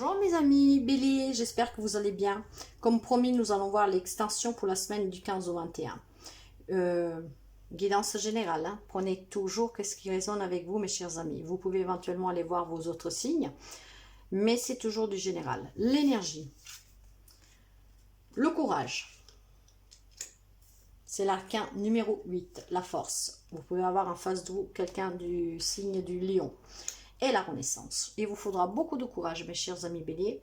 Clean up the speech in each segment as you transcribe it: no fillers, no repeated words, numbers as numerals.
Bonjour mes amis Bélier, j'espère que vous allez bien. Comme promis, nous allons voir l'extension pour la semaine du 15 au 21. Guidance générale, hein. Prenez toujours ce qui résonne avec vous mes chers amis. Vous pouvez éventuellement aller voir vos autres signes, mais c'est toujours du général. L'énergie, le courage, c'est l'arcane numéro 8, la force. Vous pouvez avoir en face de vous quelqu'un du signe du lion. Et la renaissance. Il vous faudra beaucoup de courage, mes chers amis Bélier,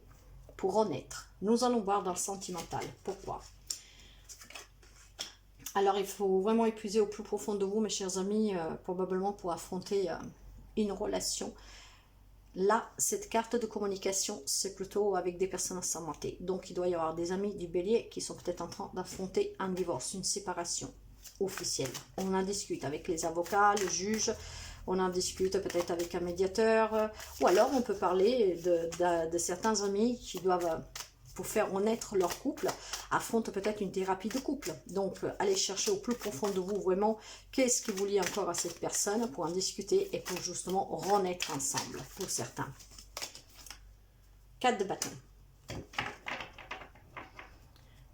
pour renaître. Nous allons voir dans le sentimental. Pourquoi? Alors, il faut vraiment épuiser au plus profond de vous, mes chers amis, probablement pour affronter une relation. Là, cette carte de communication, c'est plutôt avec des personnes assermentées. Donc, il doit y avoir des amis du Bélier qui sont peut-être en train d'affronter un divorce, une séparation officielle. On en discute avec les avocats, le juge. On en discute peut-être avec un médiateur, ou alors on peut parler de certains amis qui doivent, pour faire renaître leur couple, affrontent peut-être une thérapie de couple. Donc, allez chercher au plus profond de vous vraiment qu'est-ce qui vous lie encore à cette personne pour en discuter et pour justement renaître ensemble, pour certains. 4 de bâton.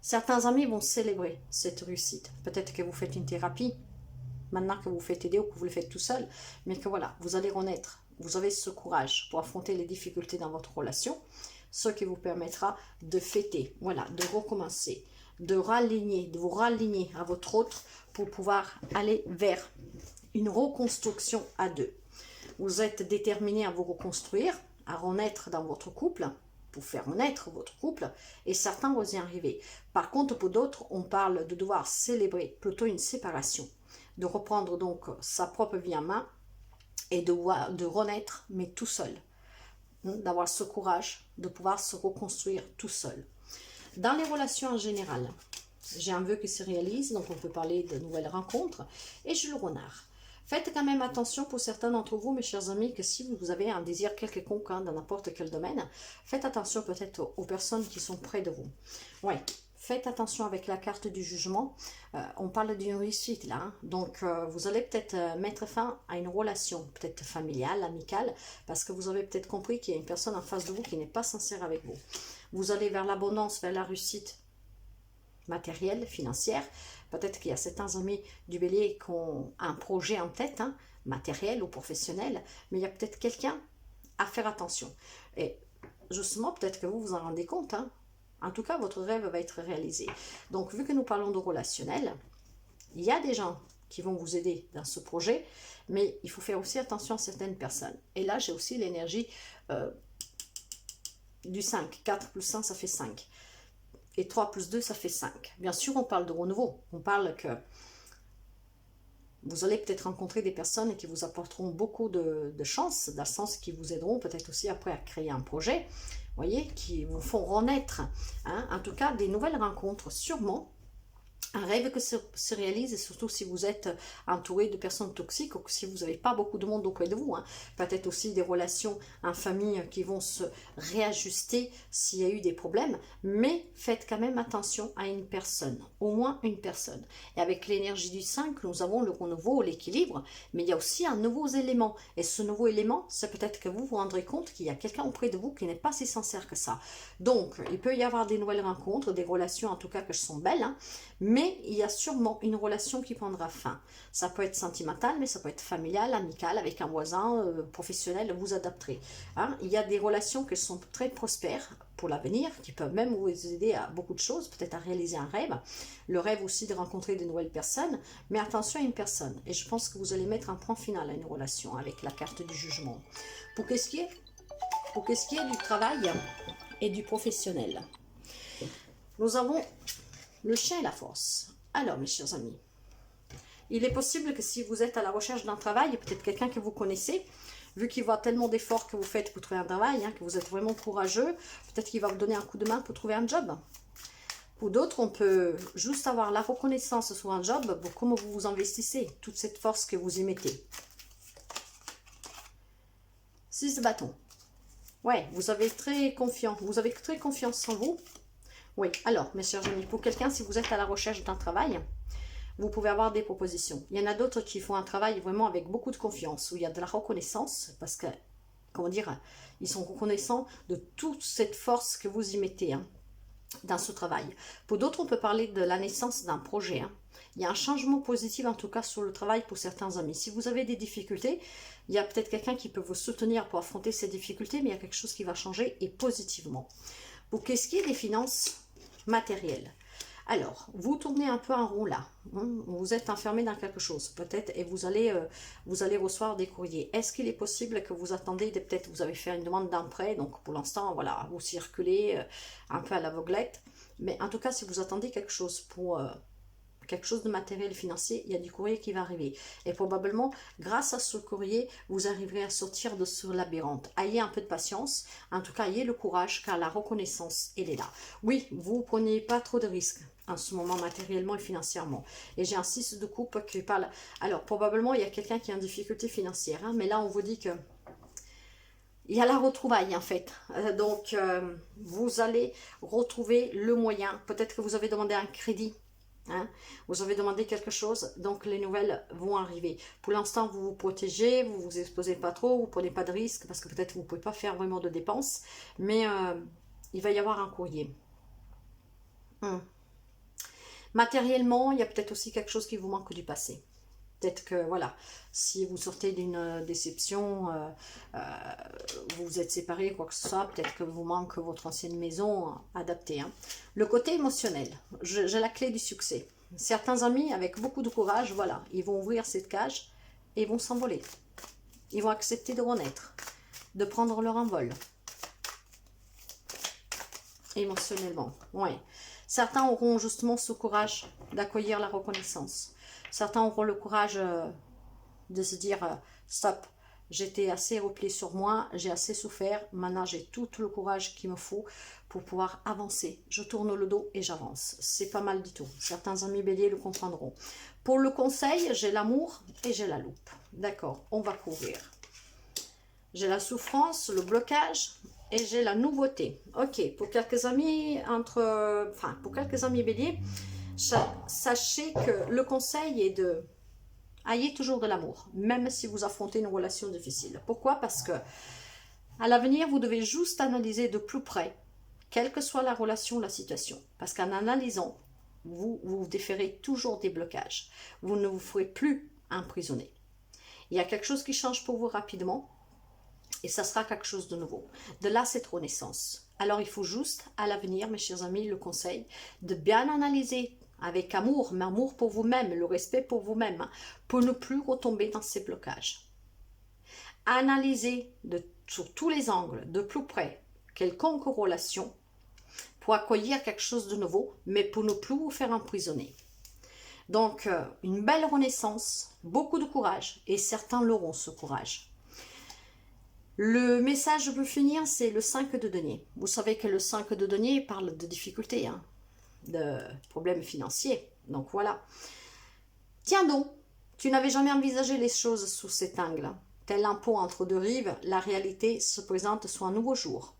Certains amis vont célébrer cette réussite. Peut-être que vous faites une thérapie, maintenant que vous faites aider ou que vous le faites tout seul, mais que voilà, vous allez renaître. Vous avez ce courage pour affronter les difficultés dans votre relation, ce qui vous permettra de fêter, voilà, de recommencer, de vous raligner à votre autre pour pouvoir aller vers une reconstruction à deux. Vous êtes déterminé à vous reconstruire, à renaître dans votre couple, pour faire renaître votre couple, et certains vont y arriver. Par contre, pour d'autres, on parle de devoir célébrer plutôt une séparation, de reprendre donc sa propre vie en main et de renaître, mais tout seul. D'avoir ce courage de pouvoir se reconstruire tout seul. Dans les relations en général, j'ai un vœu qui se réalise, donc on peut parler de nouvelles rencontres, et j'ai le renard. Faites quand même attention pour certains d'entre vous, mes chers amis, que si vous avez un désir quelconque dans n'importe quel domaine, faites attention peut-être aux personnes qui sont près de vous. Ouais. Faites attention avec la carte du jugement. On parle d'une réussite là. Hein. Donc, vous allez peut-être mettre fin à une relation, peut-être familiale, amicale, parce que vous avez peut-être compris qu'il y a une personne en face de vous qui n'est pas sincère avec vous. Vous allez vers l'abondance, vers la réussite matérielle, financière. Peut-être qu'il y a certains amis du Bélier qui ont un projet en tête, hein, matériel ou professionnel, mais il y a peut-être quelqu'un à faire attention. Et justement, peut-être que vous vous en rendez compte, hein. En tout cas, votre rêve va être réalisé. Donc, vu que nous parlons de relationnel, il y a des gens qui vont vous aider dans ce projet, mais il faut faire aussi attention à certaines personnes. Et là, j'ai aussi l'énergie du 5. 4 plus 1, ça fait 5. Et 3 plus 2, ça fait 5. Bien sûr, on parle de renouveau. On parle que vous allez peut-être rencontrer des personnes qui vous apporteront beaucoup de chance, dans le sens qui vous aideront peut-être aussi après à créer un projet. Voyez, qui vous font renaître, hein, en tout cas des nouvelles rencontres, sûrement un rêve que se réalise, et surtout si vous êtes entouré de personnes toxiques ou si vous n'avez pas beaucoup de monde auprès de vous, hein. Peut-être aussi des relations en famille qui vont se réajuster s'il y a eu des problèmes, mais faites quand même attention à une personne, au moins une personne. Et avec l'énergie du 5, nous avons le renouveau, l'équilibre, mais il y a aussi un nouveau élément, et ce nouveau élément, c'est peut-être que vous vous rendrez compte qu'il y a quelqu'un auprès de vous qui n'est pas si sincère que ça. Donc, il peut y avoir des nouvelles rencontres, des relations en tout cas qui sont belles, hein, mais il y a sûrement une relation qui prendra fin. Ça peut être sentimental, mais ça peut être familial, amical, avec un voisin, professionnel, vous adapterez. Hein. Il y a des relations qui sont très prospères pour l'avenir, qui peuvent même vous aider à beaucoup de choses, peut-être à réaliser un rêve. Le rêve aussi de rencontrer de nouvelles personnes, mais attention à une personne. Et je pense que vous allez mettre un point final à une relation avec la carte du jugement. Pour qu'est-ce qui est du travail et du professionnel, nous avons le chien et la force. Alors, mes chers amis, il est possible que si vous êtes à la recherche d'un travail, peut-être quelqu'un que vous connaissez, vu qu'il voit tellement d'efforts que vous faites pour trouver un travail, hein, que vous êtes vraiment courageux, peut-être qu'il va vous donner un coup de main pour trouver un job. Pour d'autres, on peut juste avoir la reconnaissance sur un job pour comment vous vous investissez, toute cette force que vous y mettez. 6 de bâton. Ouais, vous avez très confiance en vous. Oui, alors, mes chers amis, pour quelqu'un, si vous êtes à la recherche d'un travail, vous pouvez avoir des propositions. Il y en a d'autres qui font un travail vraiment avec beaucoup de confiance, où il y a de la reconnaissance, parce que comment dire, ils sont reconnaissants de toute cette force que vous y mettez hein, dans ce travail. Pour d'autres, on peut parler de la naissance d'un projet. Hein. Il y a un changement positif en tout cas sur le travail pour certains amis. Si vous avez des difficultés, il y a peut-être quelqu'un qui peut vous soutenir pour affronter ces difficultés, mais il y a quelque chose qui va changer et positivement. Pour qu'est-ce qui est des finances matérielles? Alors, vous tournez un peu en rond là, hein, vous êtes enfermé dans quelque chose, peut-être, et vous allez recevoir des courriers. Est-ce qu'il est possible que vous attendez, peut-être vous avez fait une demande d'emprunt, donc pour l'instant, voilà, vous circulez un peu à l'aveuglette, mais en tout cas, si vous attendez quelque chose pour quelque chose de matériel financier, il y a du courrier qui va arriver. Et probablement, grâce à ce courrier, vous arriverez à sortir de ce labyrinthe. Ayez un peu de patience, en tout cas, ayez le courage, car la reconnaissance, elle est là. Oui, vous ne prenez pas trop de risques en ce moment, matériellement et financièrement. Et j'ai un 6 de coupe qui parle... Alors, probablement, il y a quelqu'un qui est en difficulté financière, hein, mais là, on vous dit que il y a la retrouvaille en fait, donc vous allez retrouver le moyen, peut-être que vous avez demandé un crédit, hein? Vous avez demandé quelque chose, donc les nouvelles vont arriver. Pour l'instant, vous vous protégez, vous vous exposez pas trop, vous prenez pas de risques, parce que peut-être vous ne pouvez pas faire vraiment de dépenses, mais il va y avoir un courrier. Matériellement, il y a peut-être aussi quelque chose qui vous manque du passé. Peut-être que, voilà, si vous sortez d'une déception, vous vous êtes séparés, quoi que ce soit, peut-être que vous manque votre ancienne maison adaptée. Hein. Le côté émotionnel, j'ai la clé du succès. Certains amis, avec beaucoup de courage, voilà, ils vont ouvrir cette cage et ils vont s'envoler. Ils vont accepter de renaître, de prendre leur envol. Émotionnellement, oui. Certains auront justement ce courage d'accueillir la reconnaissance. Certains auront le courage de se dire stop, j'étais assez replié sur moi, j'ai assez souffert, maintenant j'ai tout le courage qu'il me faut pour pouvoir avancer. Je tourne le dos et j'avance. C'est pas mal du tout. Certains amis béliers le comprendront. Pour le conseil, j'ai l'amour et j'ai la loupe. D'accord, on va couvrir. J'ai la souffrance, le blocage et j'ai la nouveauté. Ok, pour quelques amis pour quelques amis béliers, sachez que le conseil est de ayez toujours de l'amour, même si vous affrontez une relation difficile. Pourquoi? Parce que à l'avenir, vous devez juste analyser de plus près, quelle que soit la relation, la situation. Parce qu'en analysant, vous déférez toujours des blocages. Vous ne vous ferez plus emprisonner. Il y a quelque chose qui change pour vous rapidement et ça sera quelque chose de nouveau. De là, cette renaissance. Alors, il faut juste, à l'avenir, mes chers amis, le conseil, de bien analyser avec amour, mais amour pour vous-même, le respect pour vous-même, hein, pour ne plus retomber dans ces blocages. Analysez sur tous les angles, de plus près, quelconque relation, pour accueillir quelque chose de nouveau, mais pour ne plus vous faire emprisonner. Donc, une belle renaissance, beaucoup de courage, et certains l'auront ce courage. Le message pour finir, c'est le 5 de denier. Vous savez que le 5 de denier parle de difficultés, hein, de problèmes financiers. Donc voilà. Tiens donc, tu n'avais jamais envisagé les choses sous cet angle. Tel un pont entre deux rives, la réalité se présente sous un nouveau jour.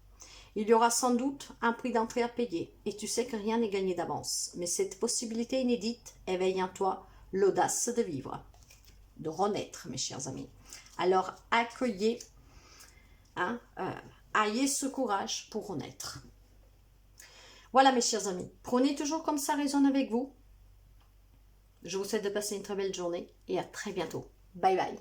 Il y aura sans doute un prix d'entrée à payer, et tu sais que rien n'est gagné d'avance. Mais cette possibilité inédite éveille en toi l'audace de vivre, de renaître, mes chers amis. Alors accueillez, ayez ce courage pour renaître. Voilà, mes chers amis, prenez toujours comme ça résonne avec vous. Je vous souhaite de passer une très belle journée et à très bientôt. Bye bye.